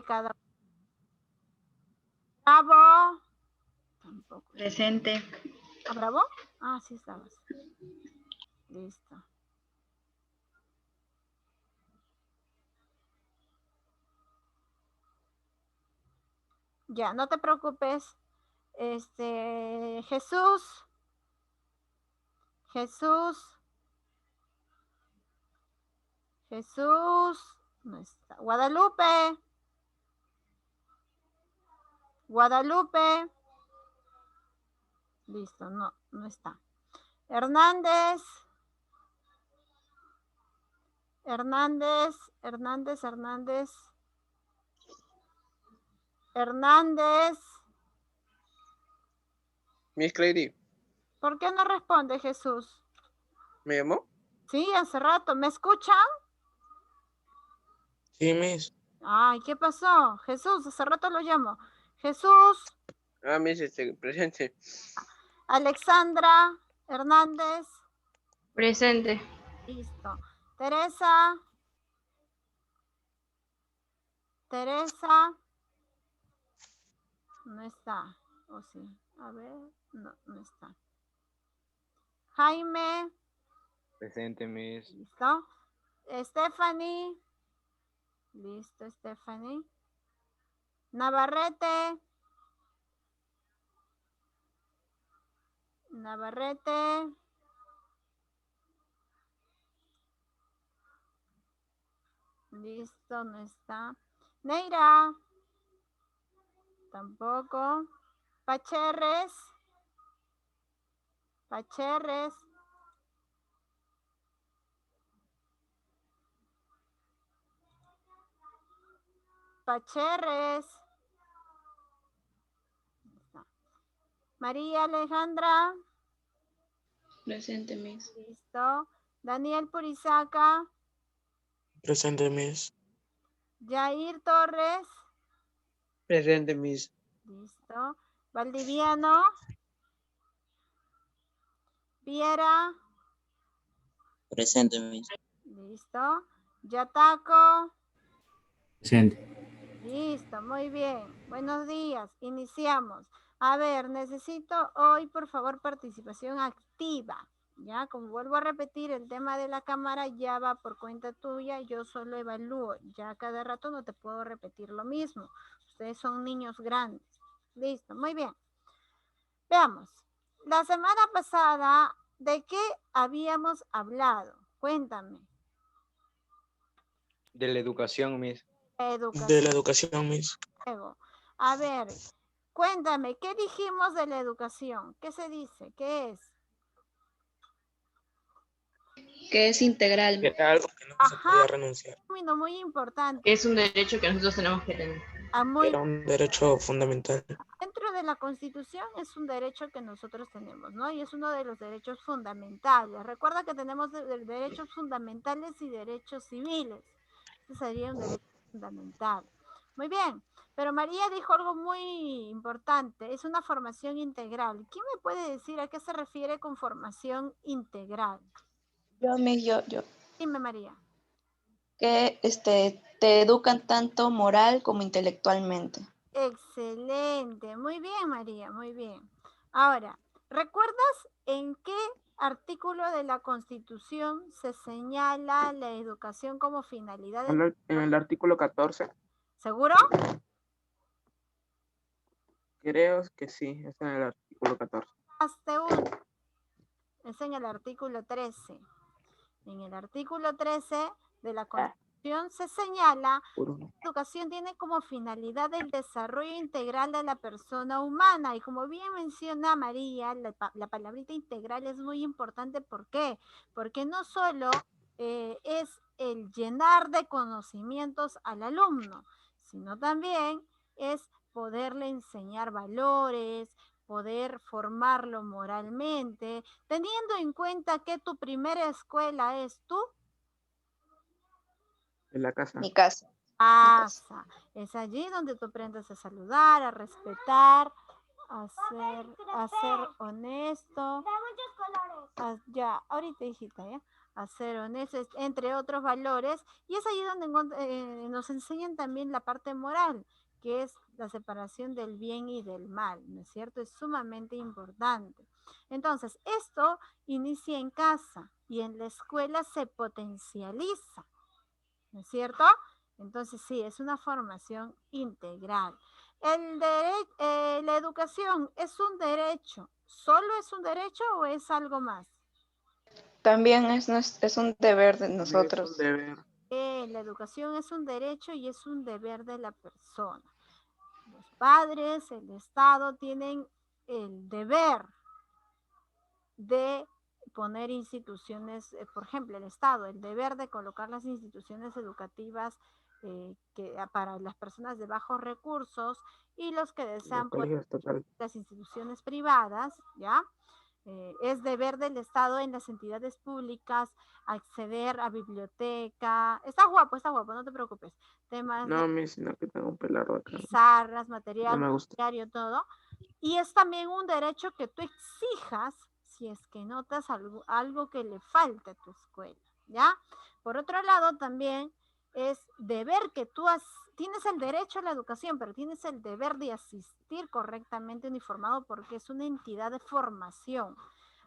Cada... Bravo. Tampoco. Presente. ¿Ah, Bravo? Ah, sí estabas. Listo. Ya, no te preocupes. Jesús. No está. Guadalupe. Listo, no está. Hernández. Miss Clary. ¿Por qué no responde Jesús? ¿Me llamó? Sí, hace rato. ¿Me escuchan? Sí, Miss. Ay, ¿qué pasó? Jesús, hace rato lo llamo. Jesús. Ah, Miss, presente. Alexandra Hernández. Presente. Listo. Teresa. No está. ¿O sí? A ver. No está. Jaime. Presente, Miss. Listo. Stephanie. Listo, Stephanie. Navarrete. Listo, no está. Neira. Tampoco. Pacherres. María Alejandra. Presente, Miss. Listo. Daniel Purizaca. Presente, Miss. Jair Torres. Presente, Miss. Listo. Valdiviano. Viera. Presente, Miss. Listo. Yataco. Presente. Listo, muy bien. Buenos días. Iniciamos. A ver, necesito hoy, por favor, participación activa. Ya, como vuelvo a repetir, el tema de la cámara ya va por cuenta tuya. Yo solo evalúo. Ya cada rato no te puedo repetir lo mismo. Ustedes son niños grandes. Listo, muy bien. Veamos. La semana pasada, ¿de qué habíamos hablado? Cuéntame. De la educación, Miss. De la educación, Miss. A ver, cuéntame, ¿qué dijimos de la educación? ¿Qué se dice? ¿Qué es? Que es integral. Que era algo que no se podía renunciar. Muy importante. Es un derecho que nosotros tenemos que tener. Era un derecho fundamental. Dentro de la Constitución es un derecho que nosotros tenemos, ¿no? Y es uno de los derechos fundamentales. Recuerda que tenemos derechos fundamentales y derechos civiles. Ese sería un derecho fundamental. Muy bien, pero María dijo algo muy importante, es una formación integral. ¿Quién me puede decir a qué se refiere con formación integral? Yo. Dime, María. Que te educan tanto moral como intelectualmente. Excelente, muy bien, María, muy bien. Ahora, ¿recuerdas en qué artículo de la Constitución se señala la educación como finalidad? En el artículo 14. ¿Seguro? Creo que sí, es en el artículo 14. Hazte uno. Es en el artículo 13. En el artículo 13 de la Constitución se señala que la educación tiene como finalidad el desarrollo integral de la persona humana. Y como bien menciona María, la palabrita integral es muy importante. ¿Por qué? Porque no solo es el llenar de conocimientos al alumno, sino también es poderle enseñar valores, poder formarlo moralmente, teniendo en cuenta que tu primera escuela es tú. En la casa. Mi casa. Es allí donde tú aprendes a saludar, a respetar, a ser honesto. Ya, ahorita, hijita, ¿ya? a ser honestos, entre otros valores, y es ahí donde nos enseñan también la parte moral, que es la separación del bien y del mal, ¿no es cierto? Es sumamente importante. Entonces, esto inicia en casa y en la escuela se potencializa, ¿no es cierto? Entonces, sí, es una formación integral. La educación es un derecho. ¿Solo es un derecho o es algo más? También es un deber de Es un nosotros. deber. La educación es un derecho y es un deber de la persona. Los padres, el Estado tienen el deber de poner instituciones, por ejemplo, el Estado, el deber de colocar las instituciones educativas para las personas de bajos recursos y los que El desean colegio estatal. las instituciones privadas, ¿ya? Es deber del Estado en las entidades públicas acceder a biblioteca. Está guapo, no te preocupes. Temas de No, sino que tengo un pelardo acá. pizarras, No material, me gusta. diario, todo. Y es también un derecho que tú exijas si es que notas algo que le falte a tu escuela, ¿ya? Por otro lado, también es deber que tienes el derecho a la educación, pero tienes el deber de asistir correctamente uniformado porque es una entidad de formación.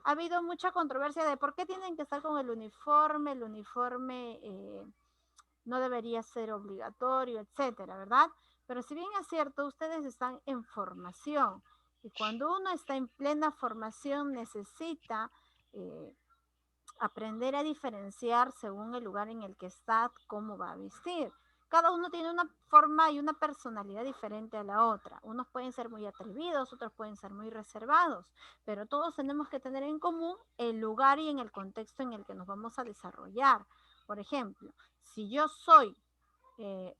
Ha habido mucha controversia de por qué tienen que estar con el uniforme no debería ser obligatorio, etcétera, ¿verdad? Pero si bien es cierto, ustedes están en formación y cuando uno está en plena formación necesita aprender a diferenciar según el lugar en el que está, cómo va a vestir. Cada uno tiene una forma y una personalidad diferente a la otra. Unos pueden ser muy atrevidos, otros pueden ser muy reservados, pero todos tenemos que tener en común el lugar y en el contexto en el que nos vamos a desarrollar. Por ejemplo, si yo soy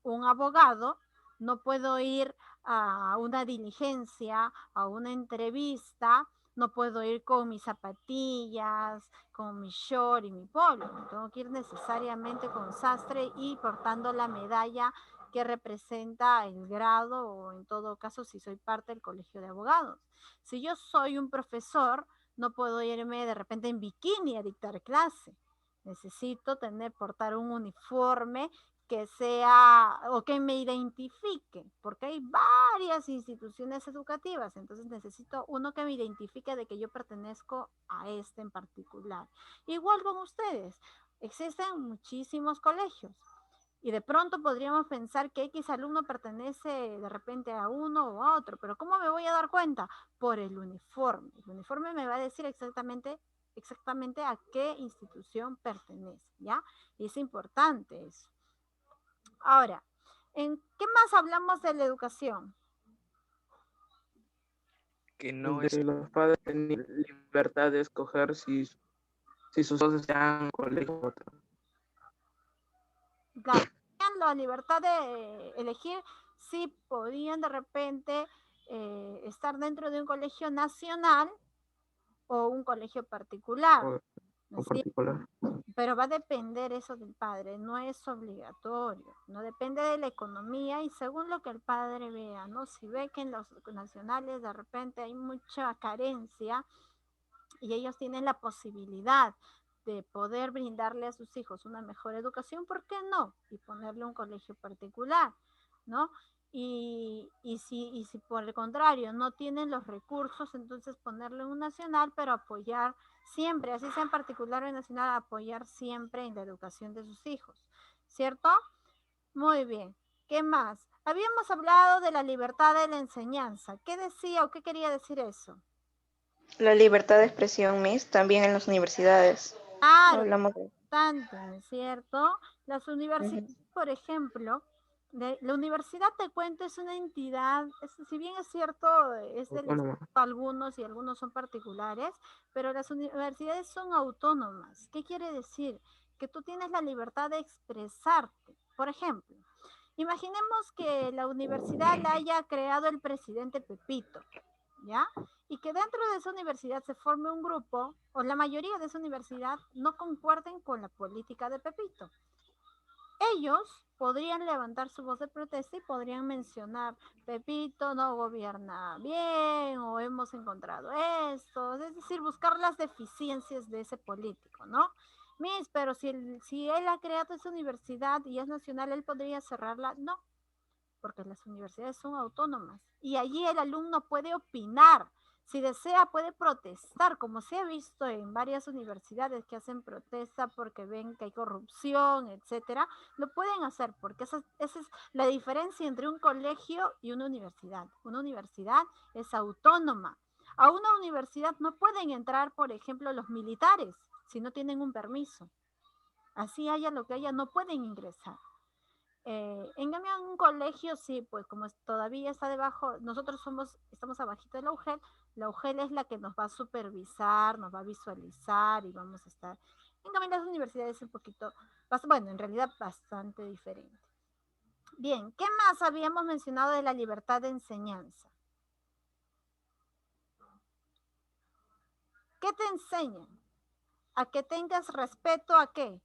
un abogado, no puedo ir a una diligencia, a una entrevista, no puedo ir con mis zapatillas, con mi short y mi polo. Tengo que ir necesariamente con sastre y portando la medalla que representa el grado o en todo caso si soy parte del colegio de abogados. Si yo soy un profesor, no puedo irme de repente en bikini a dictar clase. Necesito portar un uniforme que sea o que me identifique, porque hay varias instituciones educativas, entonces necesito uno que me identifique de que yo pertenezco a este en particular. Igual con ustedes, existen muchísimos colegios y de pronto podríamos pensar que X alumno pertenece de repente a uno o a otro, pero ¿cómo me voy a dar cuenta? Por el uniforme. El uniforme me va a decir exactamente a qué institución pertenece, ¿ya? Y es importante eso. Ahora, ¿en qué más hablamos de la educación? Que no De es que los padres tienen libertad de escoger si sus hijos sean colegio u otro. Claro, tenían la libertad de elegir si podían de repente estar dentro de un colegio nacional o un colegio particular. O particular. Pero va a depender eso del padre, no es obligatorio, no depende de la economía y según lo que el padre vea, ¿no? Si ve que en los nacionales de repente hay mucha carencia y ellos tienen la posibilidad de poder brindarle a sus hijos una mejor educación, ¿por qué no? Y ponerle un colegio particular, ¿no? Y si por el contrario no tienen los recursos, entonces ponerle un nacional, pero apoyar siempre, así sea en particular o en nacional, apoyar siempre en la educación de sus hijos, ¿cierto? Muy bien. ¿Qué más? Habíamos hablado de la libertad de la enseñanza. ¿Qué decía o qué quería decir eso? La libertad de expresión, Miss, también en las universidades. Claro, Hablamos de... importante, ¿no es cierto? Las universidades, por ejemplo, la universidad, te cuento, es una entidad, si bien es cierto, es del Autónoma. Estado algunos y algunos son particulares, pero las universidades son autónomas. ¿Qué quiere decir? Que tú tienes la libertad de expresarte. Por ejemplo, imaginemos que la universidad la haya creado el presidente Pepito, ¿ya? Y que dentro de esa universidad se forme un grupo, o la mayoría de esa universidad no concuerden con la política de Pepito. Ellos podrían levantar su voz de protesta y podrían mencionar, Pepito no gobierna bien, o hemos encontrado esto, es decir, buscar las deficiencias de ese político, ¿no? Miss, pero si él ha creado esa universidad y es nacional, él podría cerrarla. No, porque las universidades son autónomas y allí el alumno puede opinar. Si desea, puede protestar, como se ha visto en varias universidades que hacen protesta porque ven que hay corrupción, etcétera. Lo pueden hacer porque esa es la diferencia entre un colegio y una universidad. Una universidad es autónoma. A una universidad no pueden entrar, por ejemplo, los militares si no tienen un permiso. Así haya lo que haya, no pueden ingresar. En cambio, en un colegio sí, pues como todavía está debajo, nosotros estamos abajito de la UGEL es la que nos va a supervisar, nos va a visualizar y vamos a estar. En cambio, en las universidades es un poquito, bueno, en realidad bastante diferente. Bien, ¿qué más habíamos mencionado de la libertad de enseñanza? ¿Qué te enseñan? A que tengas respeto a qué?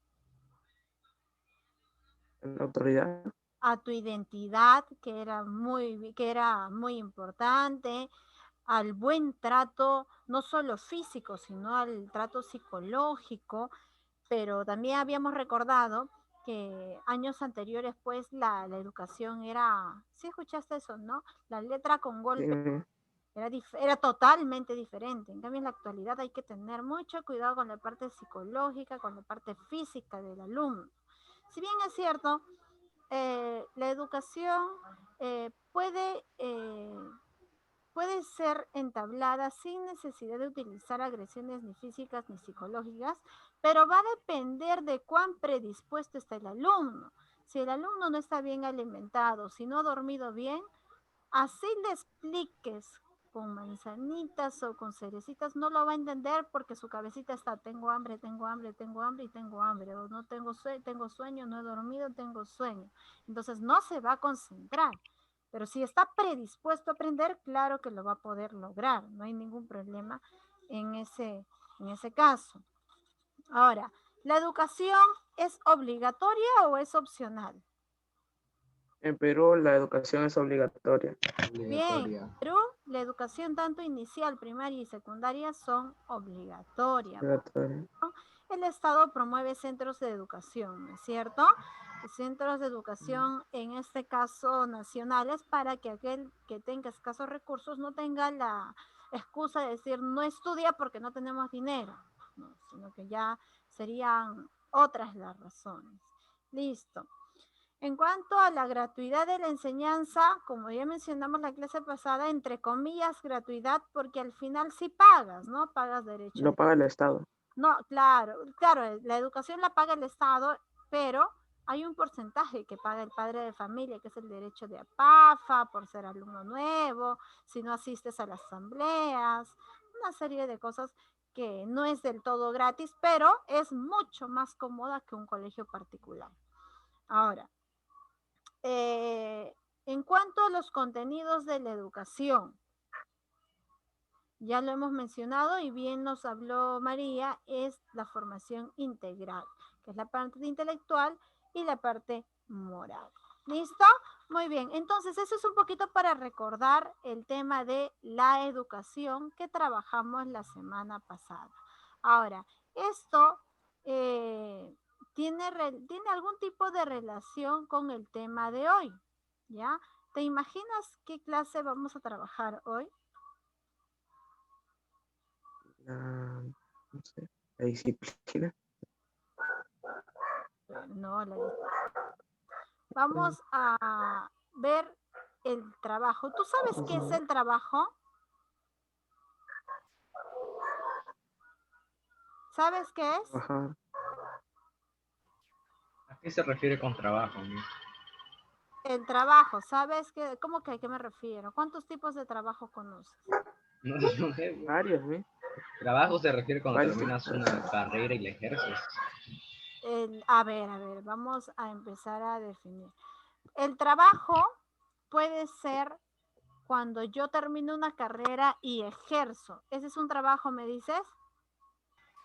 La autoridad. A tu identidad, que era muy importante, al buen trato, no solo físico, sino al trato psicológico, pero también habíamos recordado que años anteriores, pues, la educación era, ¿sí escuchaste eso, no? La letra con golpe era totalmente diferente. En cambio, en la actualidad hay que tener mucho cuidado con la parte psicológica, con la parte física del alumno. Si bien es cierto, la educación puede ser entablada sin necesidad de utilizar agresiones ni físicas ni psicológicas, pero va a depender de cuán predispuesto está el alumno. Si el alumno no está bien alimentado, si no ha dormido bien, así le expliques con manzanitas o con cerecitas, no lo va a entender porque su cabecita está, tengo hambre, tengo hambre, tengo hambre y tengo hambre, o no tengo sueño, no he dormido, tengo sueño. Entonces no se va a concentrar. Pero si está predispuesto a aprender, claro que lo va a poder lograr. No hay ningún problema en ese caso. Ahora, ¿la educación es obligatoria o es opcional? En Perú la educación es obligatoria. Bien, en Perú la educación tanto inicial, primaria y secundaria son obligatorias. Obligatoria. El Estado promueve centros de educación, ¿no es cierto? Centros de educación, en este caso nacionales, para que aquel que tenga escasos recursos no tenga la excusa de decir no estudia porque no tenemos dinero, no, sino que ya serían otras las razones. Listo. En cuanto a la gratuidad de la enseñanza, como ya mencionamos la clase pasada, entre comillas gratuidad, porque al final sí pagas, ¿no? Pagas derecho. Lo paga el Estado. No, claro, la educación la paga el Estado, pero hay un porcentaje que paga el padre de familia, que es el derecho de APAFA, por ser alumno nuevo, si no asistes a las asambleas, una serie de cosas que no es del todo gratis, pero es mucho más cómoda que un colegio particular. Ahora, en cuanto a los contenidos de la educación, ya lo hemos mencionado y bien nos habló María, es la formación integral, que es la parte intelectual y la parte moral. ¿Listo? Muy bien, entonces eso es un poquito para recordar el tema de la educación que trabajamos la semana pasada. Ahora, esto tiene algún tipo de relación con el tema de hoy, ¿ya? ¿Te imaginas qué clase vamos a trabajar hoy? No sé, la disciplina. No, vamos a ver el trabajo. ¿Tú sabes qué es el trabajo? ¿Sabes qué es? Ajá. ¿A qué se refiere con trabajo? ¿No? El trabajo, ¿sabes qué? ¿Cómo que a qué me refiero? ¿Cuántos tipos de trabajo conoces? No sé. Varios, ¿eh? Trabajo se refiere cuando Varios. terminas una carrera y la ejerces. A ver, vamos a empezar a definir. El trabajo puede ser cuando yo termino una carrera y ejerzo. ¿Ese es un trabajo, me dices?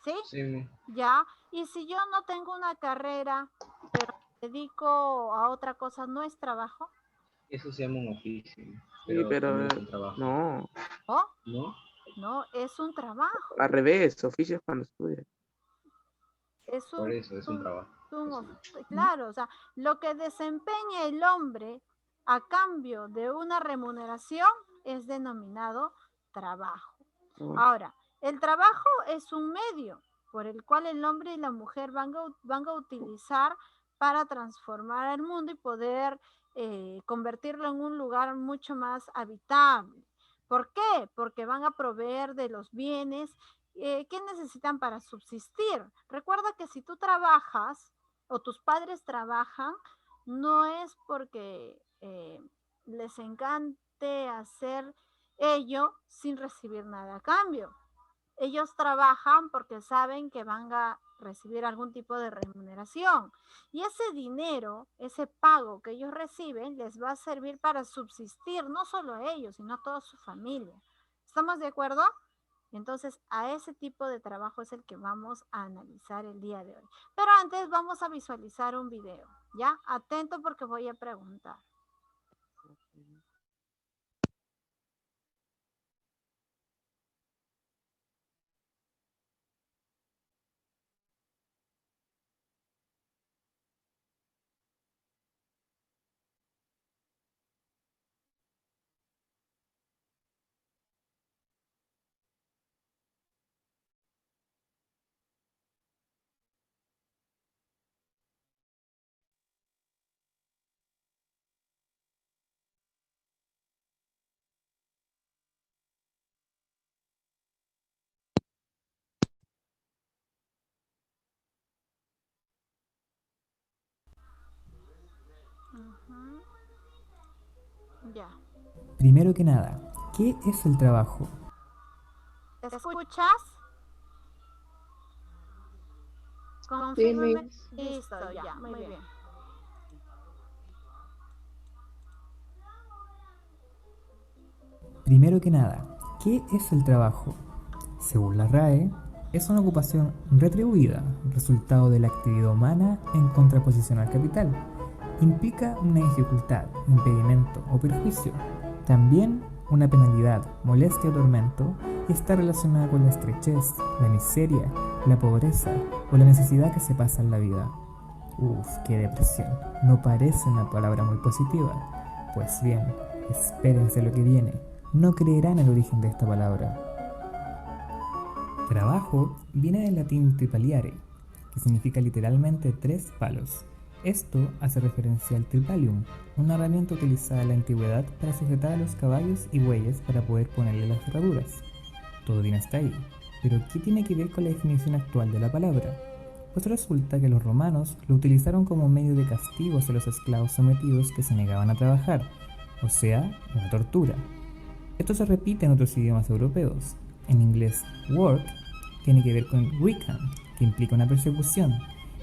¿Sí? Sí. Ya. Y si yo no tengo una carrera, pero me dedico a otra cosa, ¿no es trabajo? Eso se llama un oficio. Sí, pero también es un trabajo. no. ¿Oh? ¿No? No, es un trabajo. Al revés, oficio es cuando estudias. Es Por un, eso es un trabajo. claro, o sea, lo que desempeña el hombre a cambio de una remuneración es denominado trabajo. Ahora, el trabajo es un medio por el cual el hombre y la mujer van a utilizar para transformar el mundo y poder convertirlo en un lugar mucho más habitable. ¿Por qué? Porque van a proveer de los bienes que necesitan para subsistir. Recuerda que si tú trabajas o tus padres trabajan, no es porque les encante hacer ello sin recibir nada a cambio. Ellos trabajan porque saben que van a recibir algún tipo de remuneración. Y ese dinero, ese pago que ellos reciben, les va a servir para subsistir, no solo ellos, sino toda su familia. ¿Estamos de acuerdo? Entonces, a ese tipo de trabajo es el que vamos a analizar el día de hoy. Pero antes vamos a visualizar un video, ¿ya? Atento porque voy a preguntar. Ya. Primero que nada, ¿qué es el trabajo? ¿Escuchas? Confírmame. Sí, Listo, ya, muy bien. Primero que nada, ¿qué es el trabajo? Según la RAE, es una ocupación retribuida, resultado de la actividad humana en contraposición al capital. Implica una dificultad, impedimento o perjuicio. También una penalidad, molestia o tormento, y está relacionada con la estrechez, la miseria, la pobreza o la necesidad que se pasa en la vida. Uf, qué depresión. No parece una palabra muy positiva. Pues bien, espérense lo que viene. No creerán el origen de esta palabra. Trabajo viene del latín tripaliare, que significa literalmente 3 palos. Esto hace referencia al tripalium, una herramienta utilizada en la antigüedad para sujetar a los caballos y bueyes para poder ponerle las cerraduras. Todo bien hasta ahí, pero ¿qué tiene que ver con la definición actual de la palabra? Pues resulta que los romanos lo utilizaron como medio de castigo hacia los esclavos sometidos que se negaban a trabajar, o sea, una tortura. Esto se repite en otros idiomas europeos. En inglés, work tiene que ver con Wecken, que implica una persecución.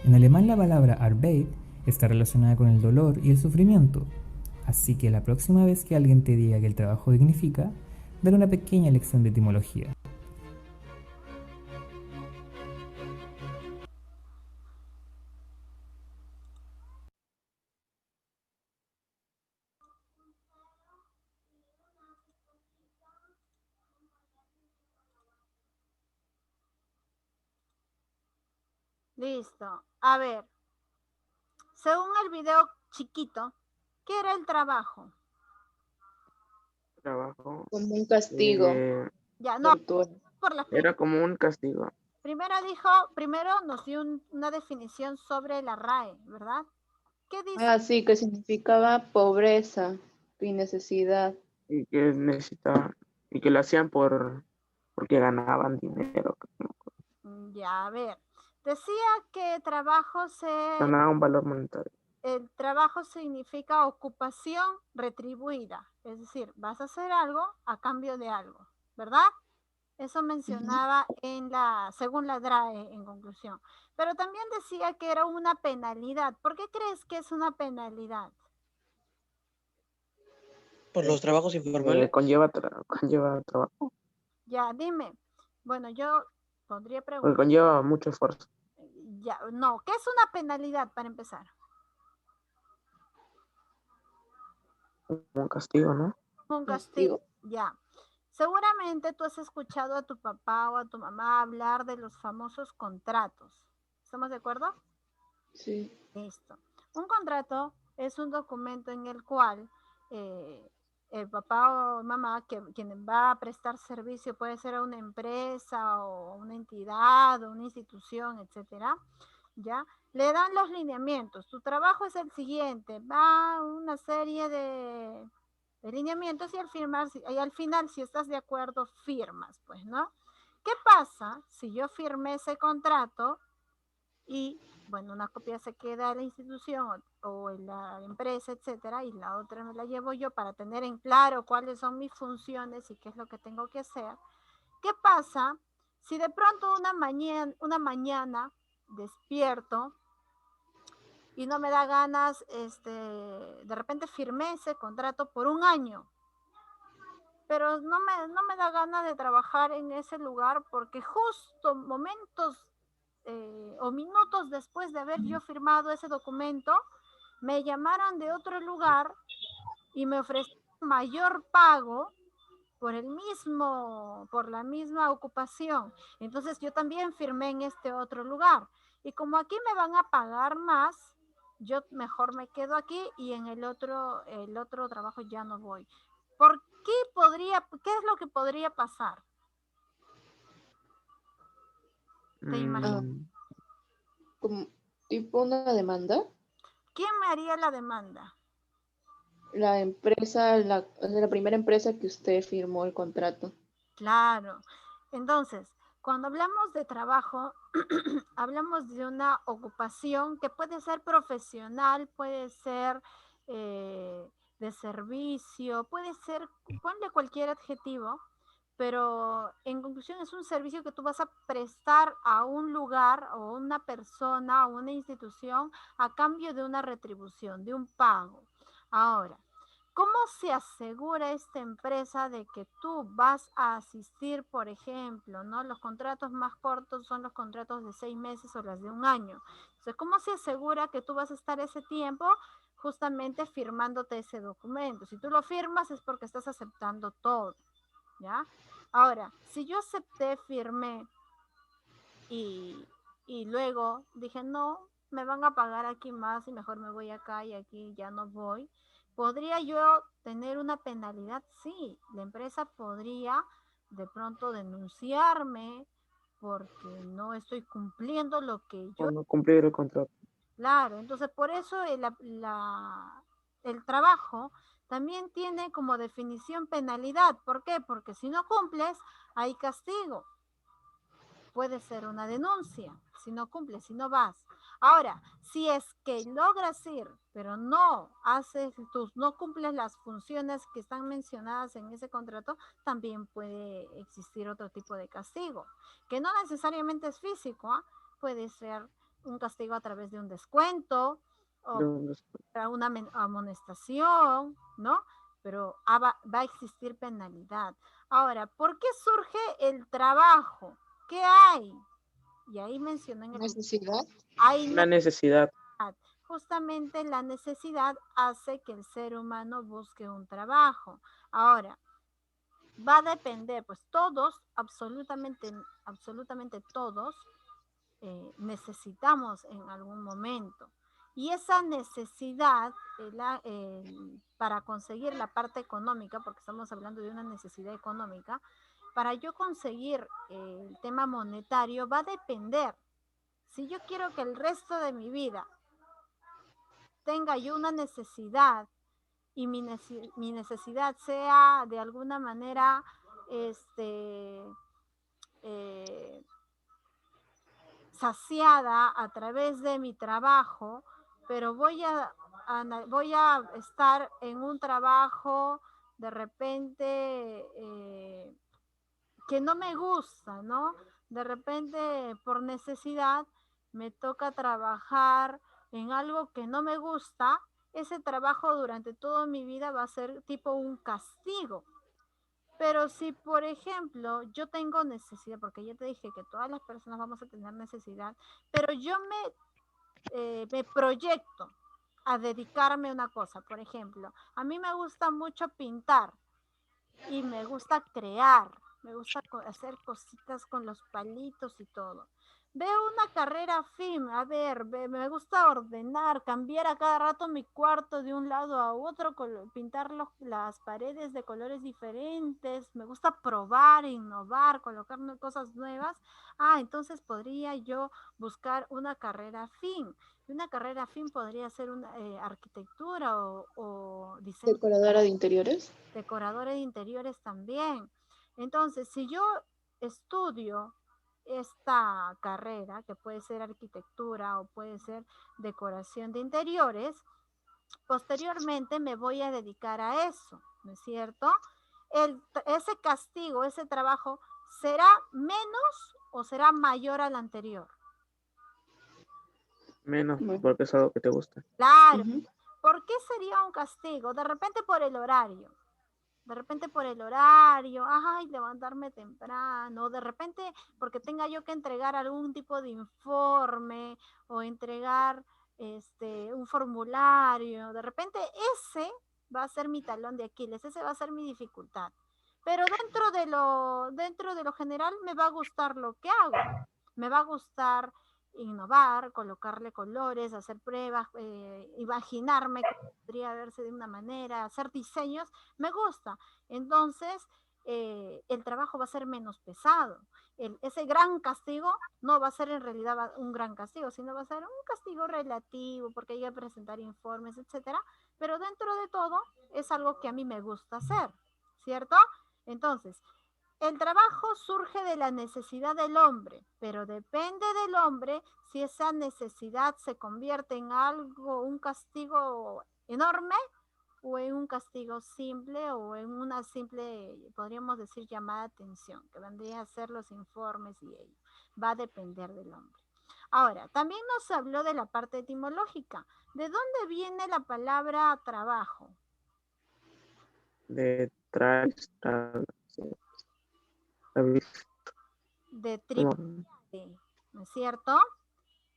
En alemán la palabra Arbeit está relacionada con el dolor y el sufrimiento. Así que la próxima vez que alguien te diga que el trabajo dignifica, dale una pequeña lección de etimología. Listo. A ver, según el video chiquito, ¿qué era el trabajo? Trabajo. como un castigo. Ya, no, Tortura. por las Era como un castigo. primero nos dio una definición sobre la RAE, ¿verdad? ¿Qué dice? Ah, sí, que significaba pobreza y necesidad. Y que necesitaban. Y que lo hacían porque ganaban dinero. Ya, a ver. Decía que Ganaban un valor monetario. el trabajo significa ocupación retribuida. Es decir, vas a hacer algo a cambio de algo, ¿verdad? Eso mencionaba según la DRAE en conclusión. Pero también decía que era una penalidad. ¿Por qué crees que es una penalidad? Por los trabajos informales. Conlleva trabajo. Ya, dime. Bueno, yo podría Porque preguntar. conlleva mucho esfuerzo. Ya, no, ¿qué es una penalidad para empezar? Un castigo, ¿no? Un castigo. Ya. Seguramente tú has escuchado a tu papá o a tu mamá hablar de los famosos contratos, ¿Estamos de acuerdo? Sí. Listo. Un contrato es un documento en el cual el papá o mamá, quien va a prestar servicio, puede ser a una empresa o una entidad o una institución, etcétera, ¿ya? Le dan los lineamientos. Tu trabajo es el siguiente. Va una serie de lineamientos y al final, si estás de acuerdo, firmas, pues, ¿no? ¿Qué pasa si yo firmé ese contrato y, bueno, una copia se queda en la institución o en la empresa, etcétera, y la otra me la llevo yo para tener en claro cuáles son mis funciones y qué es lo que tengo que hacer? ¿Qué pasa si de pronto una mañana despierto y no me da ganas, de repente firmé ese contrato por un año, pero no me da ganas de trabajar en ese lugar porque justo momentos o minutos después de haber yo firmado ese documento, me llamaron de otro lugar y me ofrecieron mayor pago por la misma ocupación. Entonces yo también firmé en este otro lugar. Y como aquí me van a pagar más, yo mejor me quedo aquí y en el otro trabajo ya no voy. ¿Qué es lo que podría pasar? ¿Te imaginas? Como tipo una demanda. ¿Quién me haría la demanda? La empresa, la primera empresa que usted firmó el contrato. Claro. Entonces, cuando hablamos de trabajo, hablamos de una ocupación que puede ser profesional, puede ser de servicio, puede ser, ponle cualquier adjetivo, pero en conclusión es un servicio que tú vas a prestar a un lugar o una persona o una institución a cambio de una retribución, de un pago. Ahora, ¿cómo se asegura esta empresa de que tú vas a asistir, por ejemplo, ¿no? Los contratos más cortos son los contratos de 6 meses o los de un año. Entonces, ¿cómo se asegura que tú vas a estar ese tiempo justamente firmándote ese documento? Si tú lo firmas es porque estás aceptando todo, ¿ya? Ahora, si yo acepté, firmé y luego dije, no, me van a pagar aquí más y mejor me voy acá y aquí ya no voy, ¿podría yo tener una penalidad? Sí, la empresa podría de pronto denunciarme porque no estoy cumpliendo lo que yo... O no cumplir el contrato. Claro, entonces por eso el trabajo también tiene como definición penalidad. ¿Por qué? Porque si no cumples, hay castigo. Puede ser una denuncia, si no cumples, si no vas. Ahora, si es que logras ir, pero no cumples las funciones que están mencionadas en ese contrato, también puede existir otro tipo de castigo, que no necesariamente es físico, ¿eh? Puede ser un castigo a través de un descuento o una amonestación, ¿no? Pero va a existir penalidad. Ahora, ¿por qué surge el trabajo? ¿Qué hay? Y ahí mencioné en el... ¿Necesidad? Hay La necesidad. Justamente la necesidad hace que el ser humano busque un trabajo. Ahora, va a depender, pues todos, absolutamente todos, necesitamos en algún momento. Y esa necesidad para conseguir la parte económica, porque estamos hablando de una necesidad económica, para yo conseguir el tema monetario va a depender. Si yo quiero que el resto de mi vida tenga yo una necesidad y mi necesidad sea de alguna manera saciada a través de mi trabajo, pero voy a estar en un trabajo de repente que no me gusta, ¿no? De repente por necesidad me toca trabajar en algo que no me gusta. Ese trabajo durante toda mi vida va a ser tipo un castigo. Pero si, por ejemplo, yo tengo necesidad, porque ya te dije que todas las personas vamos a tener necesidad, pero yo me proyecto a dedicarme a una cosa. Por ejemplo, a mí me gusta mucho pintar y me gusta crear, me gusta hacer cositas con los palitos y todo. veo una carrera afín, a ver, me gusta ordenar, cambiar a cada rato mi cuarto de un lado a otro, pintar las paredes de colores diferentes, me gusta probar, innovar, colocarme cosas nuevas. Entonces podría yo buscar una carrera afín. Una carrera afín podría ser una arquitectura o diseño. ¿Decoradora de interiores? Decoradora de interiores también. Entonces, si yo estudio esta carrera, que puede ser arquitectura o puede ser decoración de interiores, posteriormente me voy a dedicar a eso, ¿no es cierto? Ese castigo, ese trabajo, ¿será menos o será mayor al anterior? Menos, porque es algo que te gusta. Claro. ¿Por qué sería un castigo? De repente por el horario. Levantarme temprano, de repente porque tenga yo que entregar algún tipo de informe o entregar un formulario, de repente ese va a ser mi talón de Aquiles, ese va a ser mi dificultad. Pero dentro de lo general me va a gustar lo que hago, me va a gustar innovar, colocarle colores, hacer pruebas, imaginarme que podría verse de una manera, hacer diseños, me gusta. Entonces, el trabajo va a ser menos pesado. Ese gran castigo no va a ser en realidad un gran castigo, sino va a ser un castigo relativo, porque hay que presentar informes, etcétera. Pero dentro de todo, es algo que a mí me gusta hacer, ¿cierto? Entonces, el trabajo surge de la necesidad del hombre, pero depende del hombre si esa necesidad se convierte en algo, un castigo enorme o en un castigo simple o en una simple, podríamos decir, llamada de atención, que vendría a ser los informes y ello. Va a depender del hombre. Ahora, también nos habló de la parte etimológica. ¿De dónde viene la palabra trabajo? De tripiare, ¿no es cierto?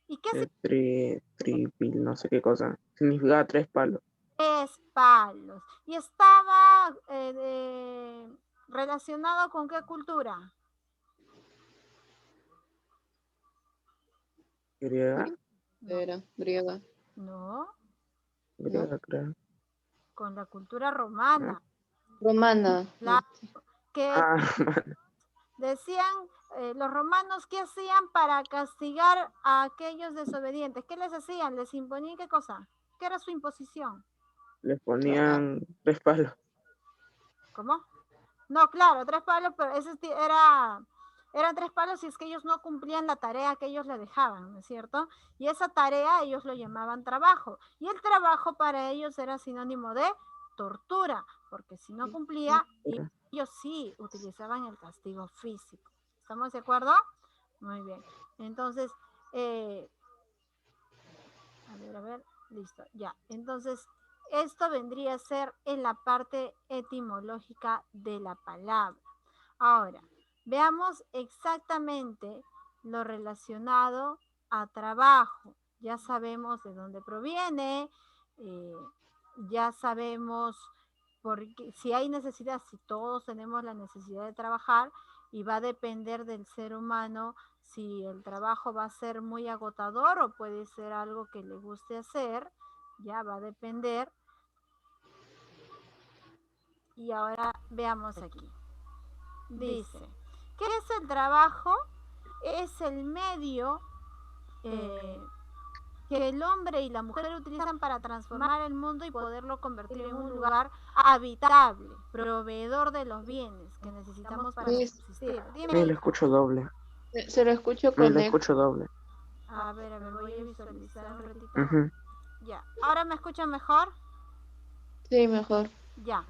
¿Y qué tripil, no sé qué cosa. Significa 3 palos. 3 palos. ¿Y estaba relacionado con qué cultura? Griega. Era griega. No. Griega, creo. Con la cultura romana. Romana. Claro, que decían los romanos, ¿qué hacían para castigar a aquellos desobedientes? ¿Qué les hacían? ¿Les imponían qué cosa? ¿Qué era su imposición? Les ponían 3 palos. ¿Cómo? No, claro, 3 palos, pero ese eran 3 palos si es que ellos no cumplían la tarea que ellos le dejaban, ¿no es cierto? Y esa tarea ellos lo llamaban trabajo. Y el trabajo para ellos era sinónimo de tortura, porque si no cumplía, ellos sí utilizaban el castigo físico. ¿Estamos de acuerdo? Muy bien. Entonces, a ver, listo, ya. Entonces, esto vendría a ser en la parte etimológica de la palabra. Ahora, veamos exactamente lo relacionado a trabajo. Ya sabemos de dónde proviene, ya sabemos si hay necesidad, si todos tenemos la necesidad de trabajar, y va a depender del ser humano si el trabajo va a ser muy agotador o puede ser algo que le guste hacer, ya va a depender. Y ahora veamos aquí. Dice, ¿qué es el trabajo? Es el medio que el hombre y la mujer utilizan para transformar el mundo y poderlo convertir en un lugar habitable, proveedor de los bienes que necesitamos para subsistir. Me lo escucho doble. Se lo escucho Me con lo escucho doble. A ver, voy a visualizar un ratito. Ya, ¿ahora me escuchan mejor? Sí, mejor. Ya.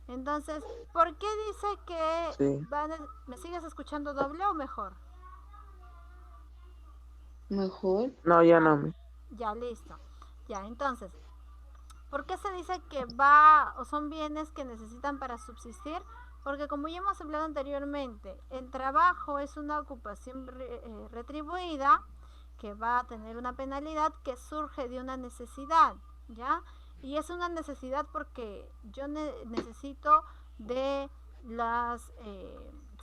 Entonces, ¿por qué dice que sí. ¿Me sigues escuchando doble o mejor? ¿Mejor? No, ya no. Ya, listo. Ya, entonces, ¿por qué se dice que son bienes que necesitan para subsistir? Porque como ya hemos hablado anteriormente, el trabajo es una ocupación retribuida que va a tener una penalidad que surge de una necesidad, ¿ya? Y es una necesidad porque yo necesito de las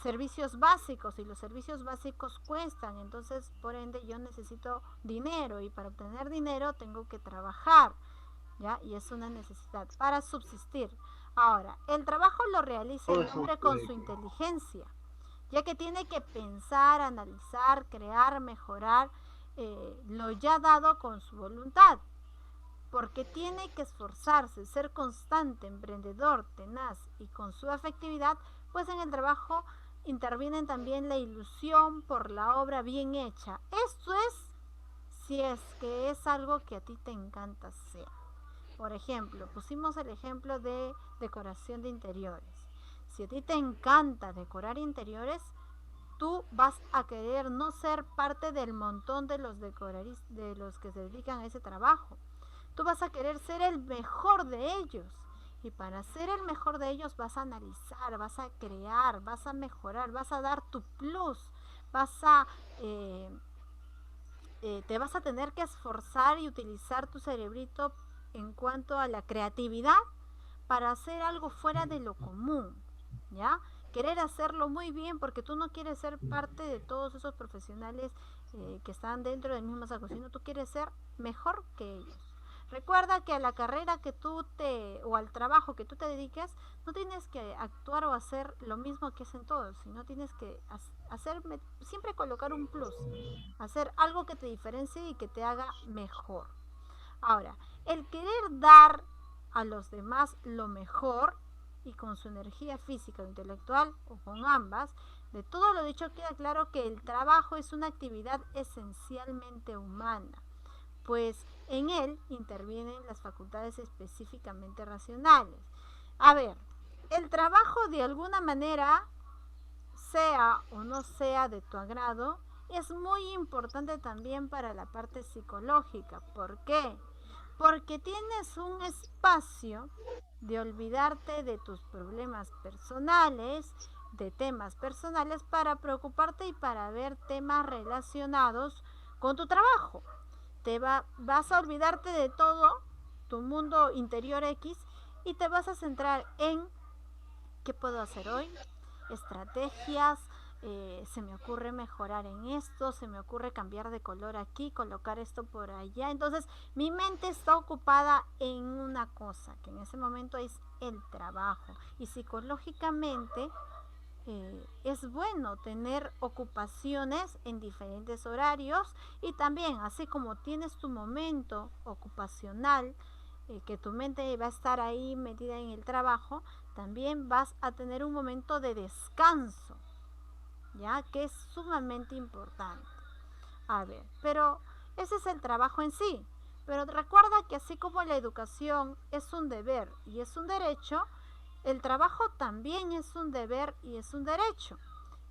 servicios básicos y los servicios básicos cuestan, entonces por ende yo necesito dinero y para obtener dinero tengo que trabajar, ¿ya? Y es una necesidad para subsistir. Ahora, el trabajo lo realiza el hombre con su inteligencia, ya que tiene que pensar, analizar, crear, mejorar lo ya dado con su voluntad, porque tiene que esforzarse, ser constante, emprendedor, tenaz y con su afectividad, pues en el trabajo intervienen también la ilusión por la obra bien hecha. Esto es si es que es algo que a ti te encanta hacer. Por ejemplo, pusimos el ejemplo de decoración de interiores. Si a ti te encanta decorar interiores, tú vas a querer no ser parte del montón de los de los que se dedican a ese trabajo. Tú vas a querer ser el mejor de ellos. Y para ser el mejor de ellos vas a analizar, vas a crear, vas a mejorar, vas a dar tu plus, te vas a tener que esforzar y utilizar tu cerebrito en cuanto a la creatividad para hacer algo fuera de lo común, ¿ya? Querer hacerlo muy bien porque tú no quieres ser parte de todos esos profesionales que están dentro del mismo saco, sino tú quieres ser mejor que ellos. Recuerda que a la carrera o al trabajo que tú te dediques, no tienes que actuar o hacer lo mismo que hacen todos, sino tienes que siempre colocar un plus, hacer algo que te diferencie y que te haga mejor. Ahora, el querer dar a los demás lo mejor y con su energía física o intelectual o con ambas, de todo lo dicho queda claro que el trabajo es una actividad esencialmente humana, pues en él intervienen las facultades específicamente racionales. A ver, el trabajo de alguna manera, sea o no sea de tu agrado, es muy importante también para la parte psicológica. ¿Por qué? Porque tienes un espacio de olvidarte de tus problemas personales, de temas personales, para preocuparte y para ver temas relacionados con tu trabajo. Vas a olvidarte de todo tu mundo interior X y te vas a centrar en qué puedo hacer hoy, estrategias, se me ocurre mejorar en esto, se me ocurre cambiar de color aquí, colocar esto por allá. Entonces mi mente está ocupada en una cosa, que en ese momento es el trabajo. Y psicológicamente es bueno tener ocupaciones en diferentes horarios y también, así como tienes tu momento ocupacional, que tu mente va a estar ahí metida en el trabajo, también vas a tener un momento de descanso, ya que es sumamente importante. A ver, pero ese es el trabajo en sí. Pero recuerda que así como la educación es un deber y es un derecho, el trabajo también es un deber y es un derecho.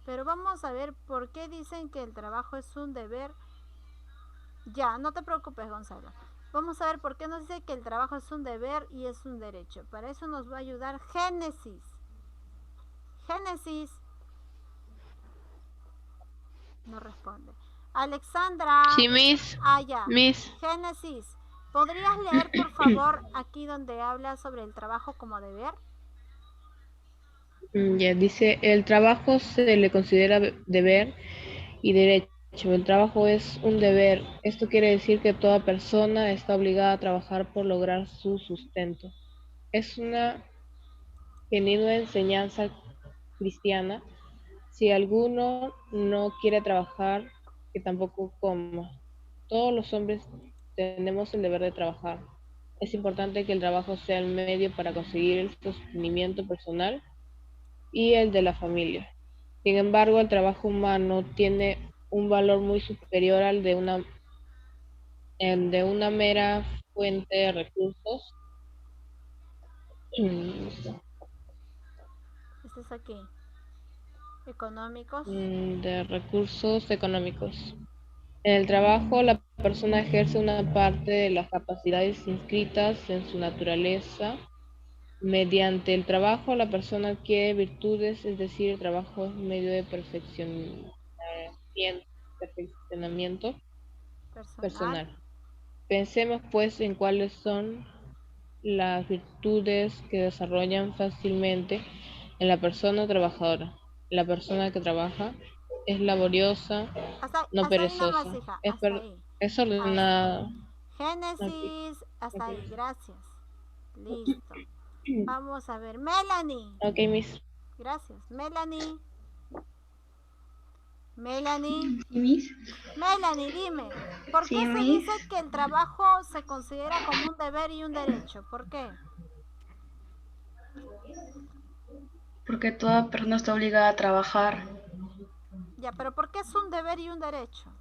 Pero vamos a ver por qué dicen que el trabajo es un deber. Ya, no te preocupes, Gonzalo. Vamos a ver por qué nos dice que el trabajo es un deber y es un derecho. Para eso nos va a ayudar Génesis. Génesis. No responde. Alexandra. Sí, Miss. Ya. Miss. Génesis. ¿Podrías leer, por favor, aquí donde habla sobre el trabajo como deber? Ya dice, el trabajo se le considera deber y derecho. El trabajo es un deber. Esto quiere decir que toda persona está obligada a trabajar por lograr su sustento. Es una genuina enseñanza cristiana. Si alguno no quiere trabajar, que tampoco coma. Todos los hombres tenemos el deber de trabajar. Es importante que el trabajo sea el medio para conseguir el sostenimiento personal y el de la familia. Sin embargo, el trabajo humano tiene un valor muy superior al de una mera fuente de recursos. Este es aquí. Económicos. De recursos económicos. En el trabajo, la persona ejerce una parte de las capacidades inscritas en su naturaleza. Mediante el trabajo, la persona adquiere virtudes, es decir, el trabajo es un medio de perfeccionamiento personal. Pensemos, pues, en cuáles son las virtudes que desarrollan fácilmente en la persona trabajadora. la persona que trabaja es laboriosa, no Hasta ahí nomás, perezosa. hija, Es, hasta ahí. es ordenada. Génesis, hasta ahí, Ok. gracias. Listo. Vamos a ver, Melanie. Ok, Miss. Gracias. Melanie. Melanie. ¿Sí, Miss? Melanie, dime, ¿por qué Sí, se Miss. dice que el trabajo se considera como un deber y un derecho? ¿Por qué? Porque toda persona está obligada a trabajar. Ya, pero ¿por qué es un deber y un derecho?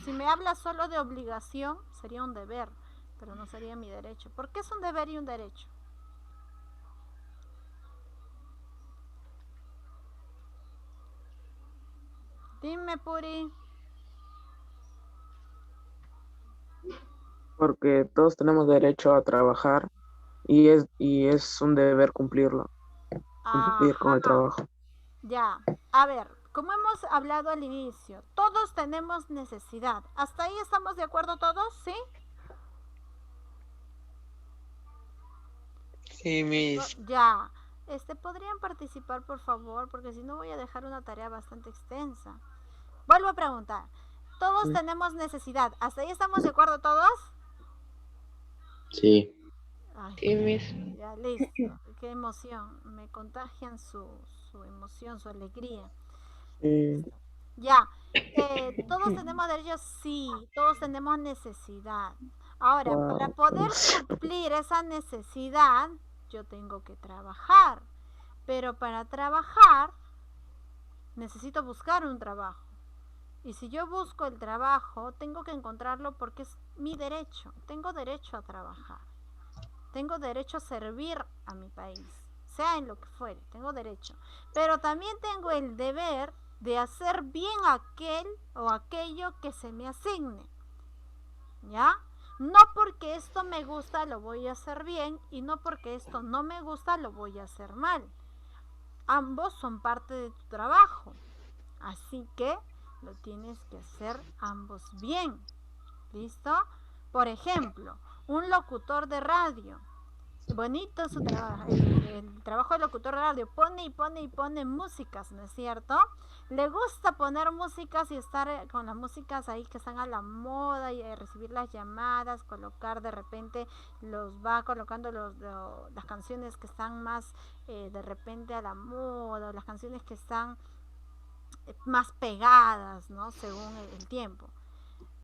Si me habla solo de obligación, sería un deber, pero no sería mi derecho. ¿Por qué es un deber y un derecho? Dime, Puri. Porque todos tenemos derecho a trabajar y es un deber cumplirlo, cumplir con el Ajá, trabajo. ya. A ver, como hemos hablado al inicio, todos tenemos necesidad. ¿Hasta ahí estamos de acuerdo todos? ¿Sí? Sí, Miss. Ya. ¿Podrían participar, por favor? Porque si no voy a dejar una tarea bastante extensa. Vuelvo a preguntar. Todos tenemos necesidad. ¿Hasta ahí estamos de acuerdo todos? Sí. Ay, Sí, Miss. ya, listo. Qué emoción. Me contagian su emoción, su alegría. Ya. ¿Todos tenemos derechos? Sí. Todos tenemos necesidad. Ahora, para poder cumplir esa necesidad, yo tengo que trabajar. Pero para trabajar, necesito buscar un trabajo. Y si yo busco el trabajo, tengo que encontrarlo porque es mi derecho. Tengo derecho a trabajar. Tengo derecho a servir a mi país, sea en lo que fuere, tengo derecho. Pero también tengo el deber de hacer bien aquel o aquello que se me asigne. ¿Ya? No porque esto me gusta lo voy a hacer bien y no porque esto no me gusta lo voy a hacer mal. Ambos son parte de tu trabajo. Así que lo tienes que hacer ambos bien. ¿Listo? Por ejemplo, un locutor de radio. Bonito su trabajo, el trabajo del locutor de radio. Pone y pone y pone músicas, ¿no es cierto? Le gusta poner músicas y estar con las músicas ahí que están a la moda y recibir las llamadas, colocar de repente, los va colocando las canciones que están más de repente a la moda, las canciones que están más pegadas, ¿no? Según el tiempo.